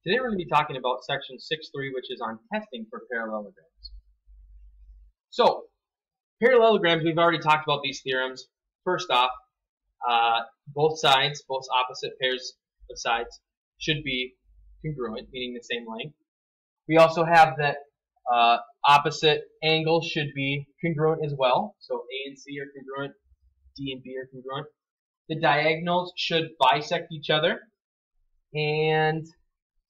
Today we're going to be talking about section 6.3, which is on testing for parallelograms. So, parallelograms, we've already talked about these theorems. First off, both sides, both opposite pairs of sides, should be congruent, meaning the same length. We also have that opposite angles should be congruent as well. So A and C are congruent, D and B are congruent. The diagonals should bisect each other. And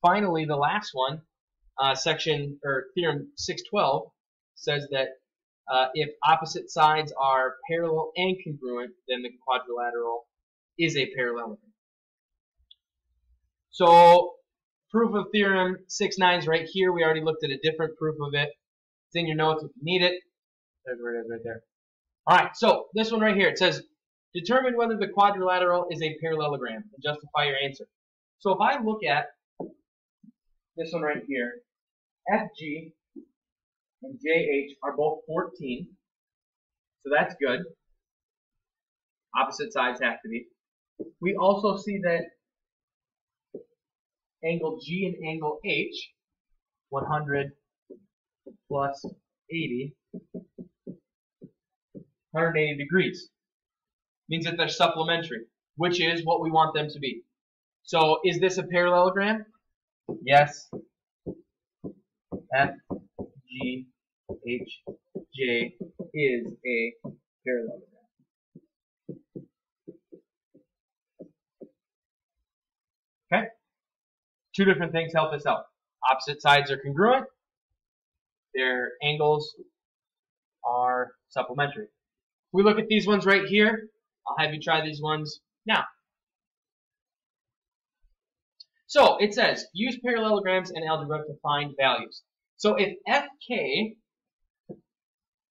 finally, the last one, theorem 612, says that if opposite sides are parallel and congruent, then the quadrilateral is a parallelogram. So, proof of theorem 6.9 is right here. We already looked at a different proof of it. It's in your notes if you need it. There's where it is right there. Alright, so this one right here, it says, determine whether the quadrilateral is a parallelogram and justify your answer. So if I look at this one right here, FG and JH are both 14, so that's good. Opposite sides have to be. We also see that angle G and angle H, 100 plus 80, 180 degrees. Means that they're supplementary, which is what we want them to be. So is this a parallelogram? Yes. F, G, H, J is a parallelogram. Okay? Two different things help us out. Opposite sides are congruent. Their angles are supplementary. If we look at these ones right here, I'll have you try these ones now. So it says, use parallelograms and algebra to find values. So if Fk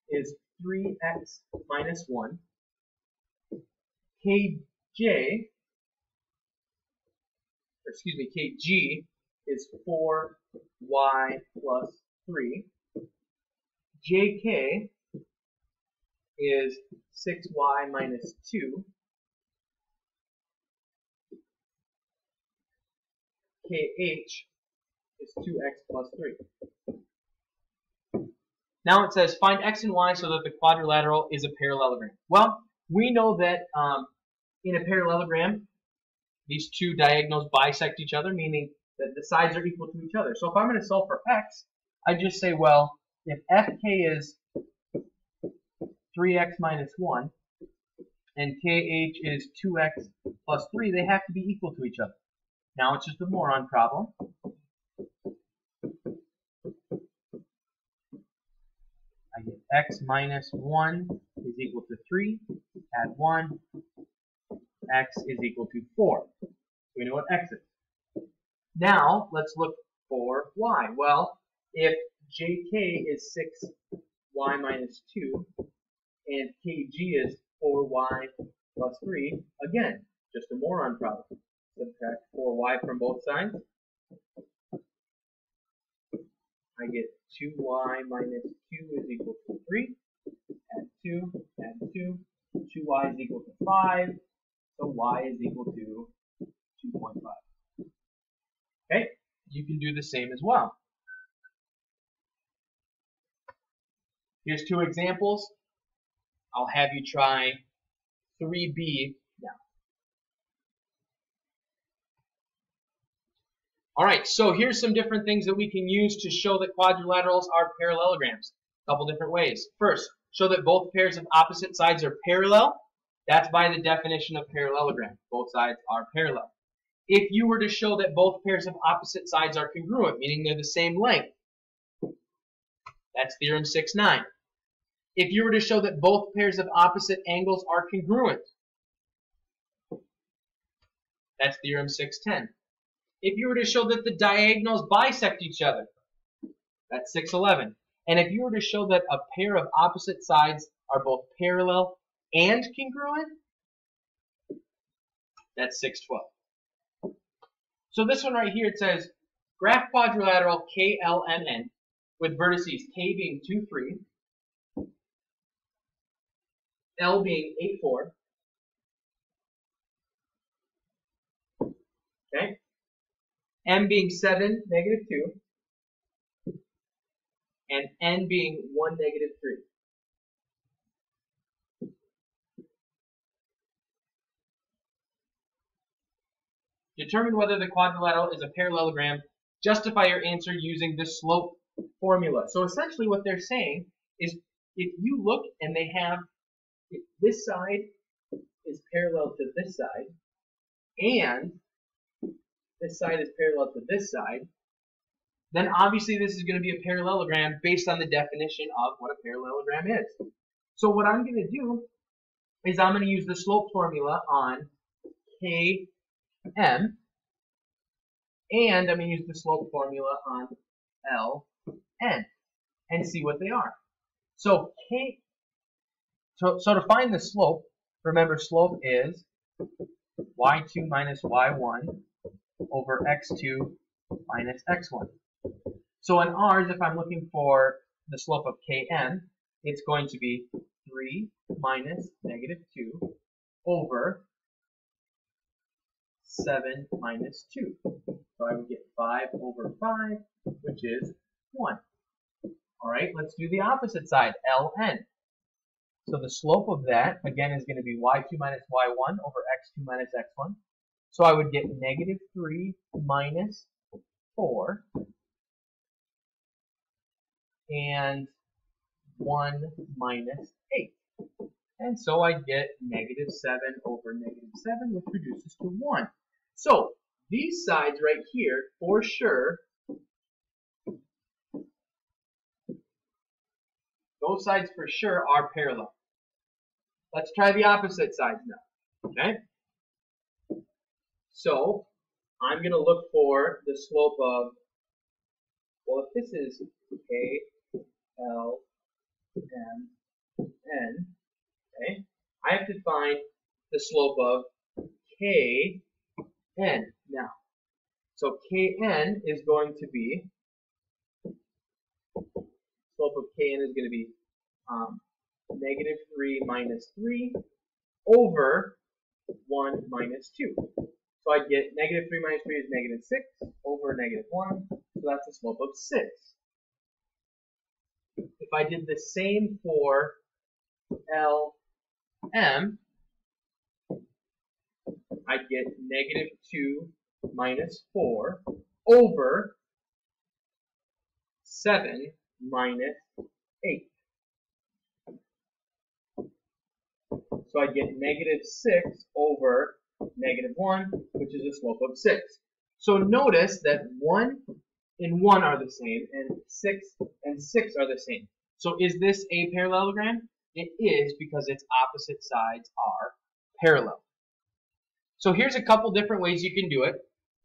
is 3x minus 1, Kg is 4y plus 3, Jk is 6y minus 2, KH is 2x plus 3. Now it says find x and y so that the quadrilateral is a parallelogram. Well, we know that in a parallelogram, these two diagonals bisect each other, meaning that the sides are equal to each other. So if I'm going to solve for x, I just say, well, if Fk is 3x minus 1 and KH is 2x plus 3, they have to be equal to each other. Now it's just a moron problem. I get x minus 1 is equal to 3, add 1, x is equal to 4. So we know what x is. Now let's look for y. Well, if jk is 6y minus 2 and kg is 4y plus 3, again, just a moron problem. Subtract 4y from both sides. I get 2y minus 2 is equal to 3. Add 2, add 2. 2y is equal to 5. So y is equal to 2.5. Okay, you can do the same as well. Here's two examples. I'll have you try 3b now. Alright, so here's some different things that we can use to show that quadrilaterals are parallelograms. A couple different ways. First, show that both pairs of opposite sides are parallel. That's by the definition of parallelogram. Both sides are parallel. If you were to show that both pairs of opposite sides are congruent, meaning they're the same length, that's theorem 6.9. If you were to show that both pairs of opposite angles are congruent, that's theorem 6.10. If you were to show that the diagonals bisect each other, that's 6.11. And if you were to show that a pair of opposite sides are both parallel and congruent, that's 6.12. So this one right here, it says, graph quadrilateral KLMN with vertices K being 2, 3, L being 8, 4, okay, m being 7, negative 2, and n being 1, negative 3. Determine whether the quadrilateral is a parallelogram. Justify your answer using the slope formula. So essentially what they're saying is if you look and they have, if this side is parallel to this side, and this side is parallel to this side, then obviously this is going to be a parallelogram based on the definition of what a parallelogram is. So what I'm going to do is I'm going to use the slope formula on Km, and I'm going to use the slope formula on Ln and see what they are. So to find the slope, remember slope is y2 minus y1 over x2 minus x1. So in ours, if I'm looking for the slope of Kn, it's going to be 3 minus negative 2 over 7 minus 2. So I would get 5 over 5, which is 1. All right, let's do the opposite side, Ln. So the slope of that, again, is going to be y2 minus y1 over x2 minus x1. So I would get negative 3 minus 4 and 1 minus 8. And so I get negative 7 over negative 7, which reduces to 1. So these sides right here, for sure, those sides for sure are parallel. Let's try the opposite sides now, okay? So I'm going to look for the slope of, well, if this is K, L, M, N, okay, I have to find the slope of K, N now. So Kn is going to be, slope of Kn is going to be negative 3 minus 3 over 1 minus 2. So I get negative 3 minus 3 is negative 6 over negative 1. So that's the slope of 6. If I did the same for Lm, I'd get negative 2 minus 4 over 7 minus 8. So I get negative 6 over negative 1, which is a slope of 6. So notice that 1 and 1 are the same, and 6 and 6 are the same. So is this a parallelogram? It is, because its opposite sides are parallel. So here's a couple different ways you can do it.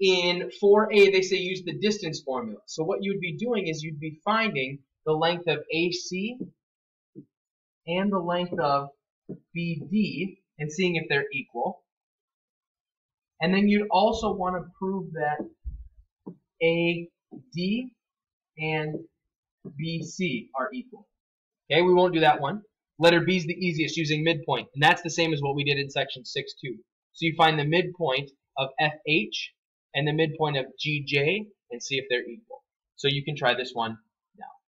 In 4a, they say use the distance formula. So what you'd be doing is you'd be finding the length of AC and the length of BD and seeing if they're equal. And then you'd also want to prove that AD and BC are equal. Okay, we won't do that one. Letter B is the easiest, using midpoint. And that's the same as what we did in section 6.2. So you find the midpoint of FH and the midpoint of GJ and see if they're equal. So you can try this one